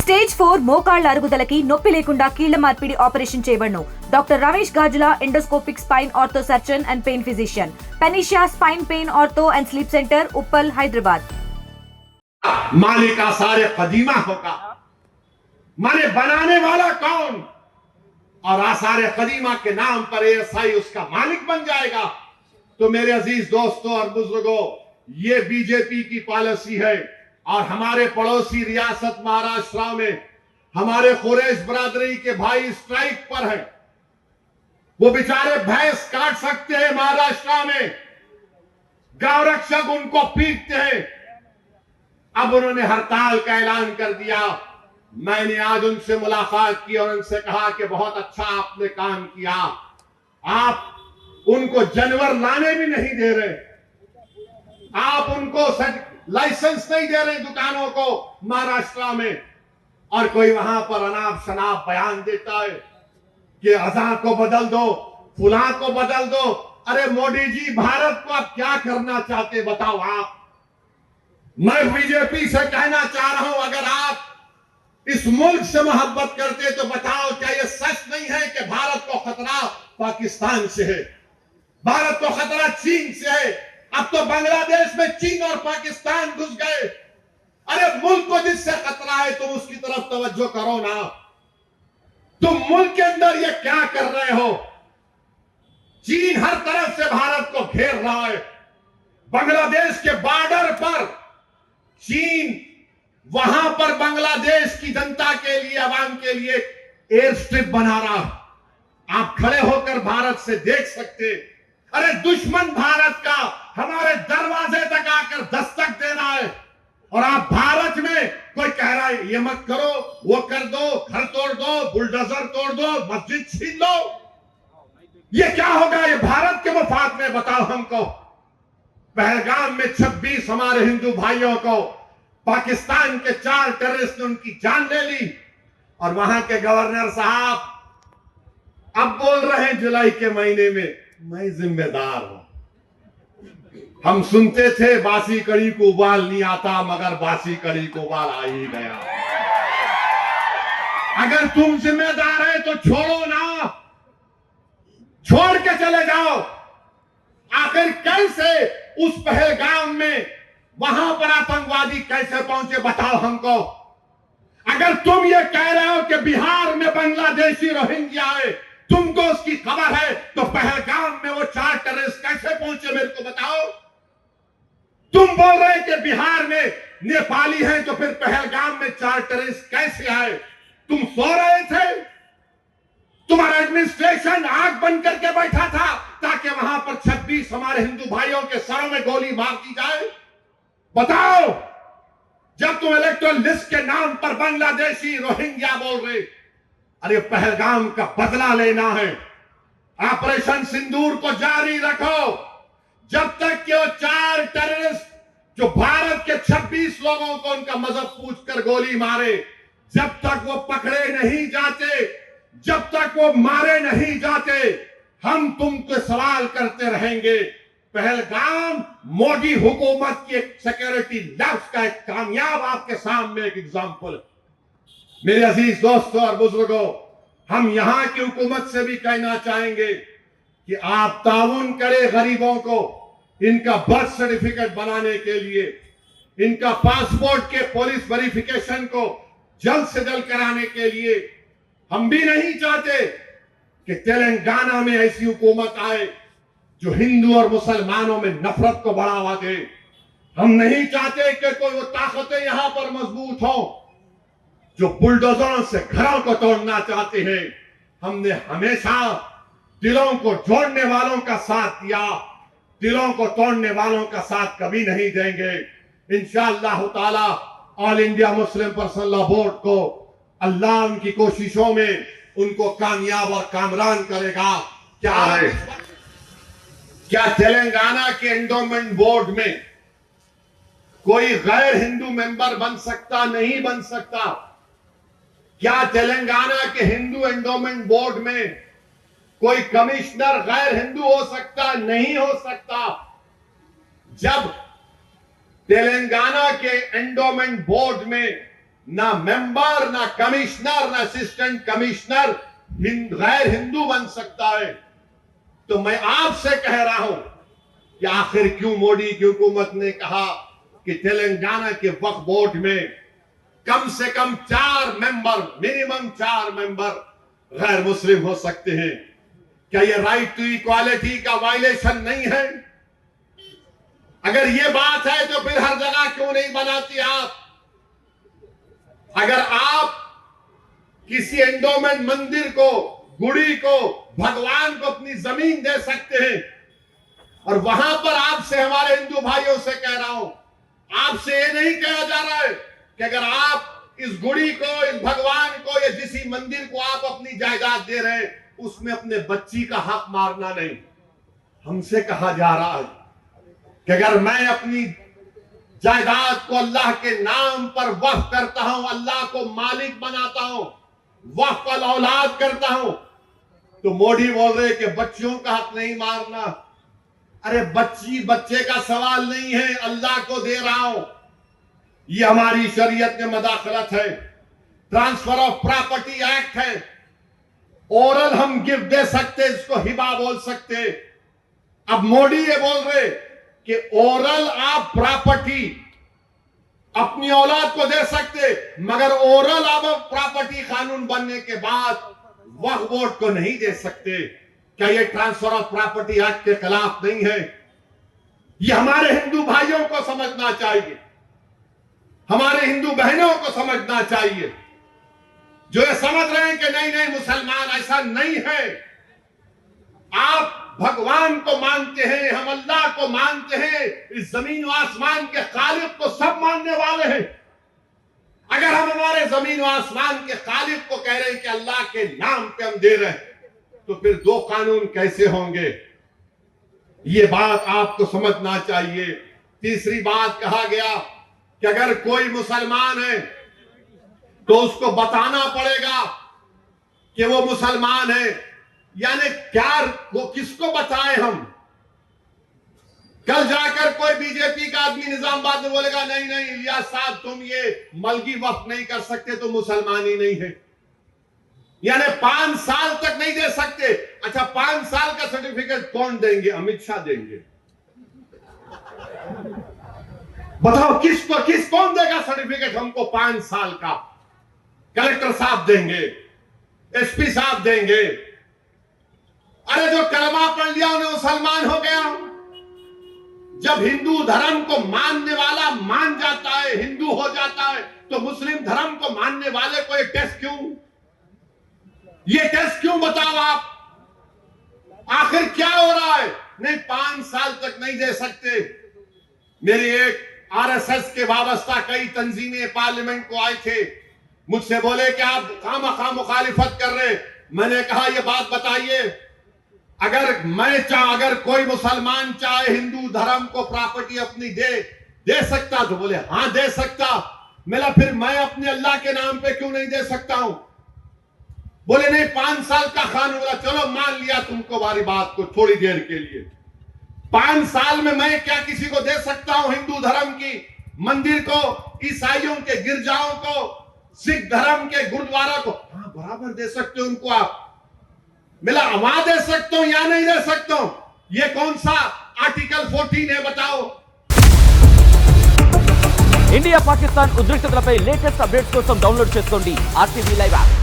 Stage 4 మోకాళ్ల అరుగుదలకి నొప్పి లేకుండా కీళ్ల మార్పిడి ఆపరేషన్ చేయబడును. Doctor Ramesh Gajula, endoscopic spine ortho surgeon and pain physician, panacea spine pain ortho and sleep centre, Uppal, Hyderabad. मालिक आसार कदीमा होगा, माने बनाने वाला कौन, और आसार कदीमा के नाम पर एएसआई उसका मालिक बन जाएगा. तो मेरे अजीज दोस्तों और बुजुर्गों, ये बीजेपी की पॉलिसी है. और हमारे पड़ोसी रियासत महाराष्ट्र में हमारे कुरैश बरादरी के भाई स्ट्राइक पर हैं. वो बेचारे भैंस काट सकते हैं महाराष्ट्र में, गांव रक्षक उनको पीटते हैं. अब उन्होंने हड़ताल का ऐलान कर दिया. मैंने आज उनसे मुलाकात की और उनसे कहा कि बहुत अच्छा आपने काम किया. आप उनको जानवर लाने भी नहीं दे रहे, आप उनको लाइसेंस नहीं दे रहे दुकानों को महाराष्ट्र में, और कोई वहां पर अनाप शनाप बयान देता है कि अज़ा को बदल दो, फुला को बदल दो. अरे मोदी जी, भारत को आप क्या करना चाहते बताओ आप. मैं बीजेपी से कहना चाह रहा हूं, अगर आप इस मुल्क से मोहब्बत करते तो बताओ, क्या यह सच नहीं है कि भारत को खतरा पाकिस्तान से है, भारत को खतरा चीन से है. अब तो बांग्लादेश में चीन और पाकिस्तान घुस गए. अरे मुल्क को जिससे खतरा है तुम उसकी तरफ तवज्जो करो ना. तुम मुल्क के अंदर ये क्या कर रहे हो. चीन हर तरफ से भारत को घेर रहा है. बांग्लादेश के बॉर्डर पर चीन वहां पर बांग्लादेश की जनता के लिए, अवाम के लिए एयर स्ट्रिप बना रहा. आप खड़े होकर भारत से देख सकते. अरे दुश्मन भारत का हमारे दरवाजे तक आकर दस्तक दे रहा है, और आप भारत में कोई कह रहा है ये मत करो, वो कर दो, घर तोड़ दो, बुलडोजर तोड़ दो, मस्जिद छीन लो. ये क्या होगा, ये भारत के मफाद में बताओ हमको. पहलगाम में 26 हमारे हिंदू भाइयों को पाकिस्तान के 4 टेररिस्ट ने उनकी जान ले ली, और वहां के गवर्नर साहब अब बोल रहे हैं जुलाई के महीने में मैं जिम्मेदार हूं. हम सुनते थे बासी कड़ी को उबाल नहीं आता, मगर बासी कड़ी को उबाल आ ही गया. अगर तुम जिम्मेदार है तो छोड़ो ना, छोड़ के चले जाओ. आखिर कैसे उस पहलगाम में वहां पर आतंकवादी कैसे पहुंचे बताओ हमको. अगर तुम ये कह रहे हो कि बिहार में बांग्लादेशी रोहिंग्या है, तुमको उसकी खबर है, तो पहलगाम में वो 4 टेररिस्ट कैसे पहुंचे मेरे को बताओ. तुम बोल रहे कि बिहार में नेपाली हैं, तो फिर पहलगाम में 4 टेररिस्ट कैसे आए. तुम सो रहे थे, तुम्हारा एडमिनिस्ट्रेशन आग बंद करके बैठा था ताकि वहां पर 26 हमारे हिंदू भाइयों के सरों में गोली मार दी जाए. बताओ, जब तुम इलेक्टोरल लिस्ट के नाम पर बांग्लादेशी रोहिंग्या बोल रहे. अरे पहलगाम का बदला लेना है. ऑपरेशन सिंदूर को जारी रखो जब तक कि वो 4 टेररिस्ट जो भारत के 26 लोगों को उनका मजहब पूछकर गोली मारे, जब तक वो पकड़े नहीं जाते, जब तक वो मारे नहीं जाते, हम तुमसे सवाल करते रहेंगे. पहलगाम मोदी हुकूमत की एक सिक्योरिटी लैब्स का एक कामयाब आपके सामने एक एग्जाम्पल. मेरे अजीज दोस्तों और बुजुर्गों, हम यहां की हुकूमत से भी कहना चाहेंगे कि आप ताउन करें गरीबों को इनका बर्थ सर्टिफिकेट बनाने के लिए, इनका पासपोर्ट के पुलिस वेरिफिकेशन को जल्द से जल्द कराने के लिए. हम भी नहीं चाहते कि तेलंगाना में ऐसी हुकूमत आए जो हिंदू और मुसलमानों में नफरत को बढ़ावा दे. हम नहीं चाहते कि कोई वो ताकतें यहां पर मजबूत हो जो बुलडोजरों से घरों को तोड़ना चाहते हैं. हमने हमेशा दिलों को जोड़ने वालों का साथ दिया, दिलों को तोड़ने वालों का साथ कभी नहीं देंगे. इंशाअल्लाह ताला all India Muslim personal law board को अल्लाह उनकी कोशिशों में उनको कामयाब और कामरान करेगा. क्या है, क्या तेलंगाना के एंडोमेंट बोर्ड में कोई गैर हिंदू मेंबर बन सकता? नहीं बन सकता. क्या तेलंगाना के हिंदू एंडोमेंट बोर्ड में कोई कमिश्नर गैर हिंदू हो सकता? नहीं हो सकता. जब तेलंगाना के एंडोमेंट बोर्ड में ना मेंबर, ना कमिश्नर, ना असिस्टेंट कमिश्नर गैर हिंदू बन सकता है। तो मैं आपसे कह रहा हूं कि आखिर क्यों मोदी की हुकूमत ने कहा कि तेलंगाना के वक्फ बोर्ड में कम से कम 4 मेंबर, मिनिमम 4 मेंबर गैर मुस्लिम हो सकते हैं। क्या यह राइट टू इक्वालिटी का वायलेशन नहीं है? अगर यह बात है तो फिर हर जगह क्यों नहीं बनाती आप? अगर आप किसी एंडोमेंट मंदिर को, गुड़ी को, भगवान को अपनी जमीन दे सकते हैं, और वहां पर आपसे, हमारे हिंदू भाइयों से कह रहा हूं, आपसे ये नहीं कहा जा रहा है कि अगर आप इस गुड़ी को, इस भगवान को या किसी मंदिर को आप अपनी जायदाद दे रहे हैं, उसमें अपने बच्ची का हक मारना नहीं। हमसे कहा जा रहा है कि अगर मैं अपनी जायदाद को अल्लाह के नाम पर वक्फ करता हूं, अल्लाह को मालिक बनाता हूं, वक्फ अल औलाद करता हूं, तो मोदी बोल रहे कि बच्चियों का हक नहीं मारना। अरे बच्चे का सवाल नहीं है, अल्लाह को दे रहा हूं। ये हमारी शरीयत में मदाखलत है। ट्रांसफर ऑफ प्रॉपर्टी एक्ट है। ओरल हम गिफ्ट दे सकते, इसको हिबा बोल सकते। अब मोदी ये बोल रहे कि ओरल आप प्रॉपर्टी अपनी औलाद को दे सकते, मगर ओरल आप प्रॉपर्टी कानून बनने के बाद वक्फ बोर्ड को नहीं दे सकते। क्या यह ट्रांसफर ऑफ प्रॉपर्टी एक्ट के खिलाफ नहीं है? यह हमारे हिंदू भाइयों को समझना चाहिए, हमारे हिंदू बहनों को समझना चाहिए, जो ये समझ रहे हैं कि नहीं नहीं मुसलमान ऐसा नहीं है। आप भगवान को मानते हैं, हम अल्लाह को मानते हैं, इस जमीन और आसमान के खालिक को सब मानने वाले हैं। अगर हम हमारे जमीन और आसमान के खालिक को कह रहे हैं कि अल्लाह के नाम पे हम दे रहे हैं, तो फिर 2 कानून कैसे होंगे? ये बात आपको समझना चाहिए। तीसरी बात कहा गया कि अगर कोई मुसलमान है तो उसको बताना पड़ेगा कि वो मुसलमान है। यानी क्या, वो किसको बताएं हम? कल जाकर कोई बीजेपी का आदमी निजामाबाद में बोलेगा नहीं नहीं इलियास साहब तुम ये मलगी वक्फ नहीं कर सकते, तो मुसलमान ही नहीं है। यानी 5 साल तक नहीं दे सकते। अच्छा 5 साल का सर्टिफिकेट कौन देंगे? अमित शाह देंगे। बताओ कौन देगा सर्टिफिकेट हमको 5 साल का? कलेक्टर साहब देंगे, एसपी साहब देंगे। अरे जो कलमा पढ़ लिया उन्हें मुसलमान हो गया। जब हिंदू धर्म को मानने वाला मान जाता है, हिंदू हो जाता है, तो मुस्लिम धर्म को मानने वाले को ये टेस्ट क्यों? ये टेस्ट क्यों बताओ आप? आखिर क्या हो रहा है? नहीं 5 साल तक नहीं दे सकते। मेरी एक आरएसएस के वाबस्ता कई तंजीमें पार्लियामेंट को आए थे, मुझसे बोले कि आप खामखा मुखालिफत कर रहे। मैंने कहा ये बात बताइए, अगर कोई मुसलमान चाहे हिंदू धर्म को प्रॉपर्टी अपनी दे सकता, तो बोले हां दे सकता। मेरा फिर मैं अपने अल्लाह के नाम पे क्यों नहीं दे सकता हूं? बोले नहीं 5 साल का कानून। बोला चलो मान लिया तुमको हमारी बात को थोड़ी देर के लिए। 5 साल में मैं क्या किसी को दे सकता हूं? हिंदू धर्म की मंदिर को, ईसाइयों के गिरजाओं को, सिख धर्म के गुरुद्वारा को? हाँ बराबर दे सकते हो उनको आप। मिला वहां दे सकता हूं या नहीं दे सकता हूं? ये कौन सा आर्टिकल 14 है बताओ? ఇండియా పాకిస్తాన్ ఉద్రిక్తతలపై లేటెస్ట్ అప్డేట్స్ కోసం డౌన్లోడ్ చేసుకోండి ఆర్టీవీ లైవ్ యాప్.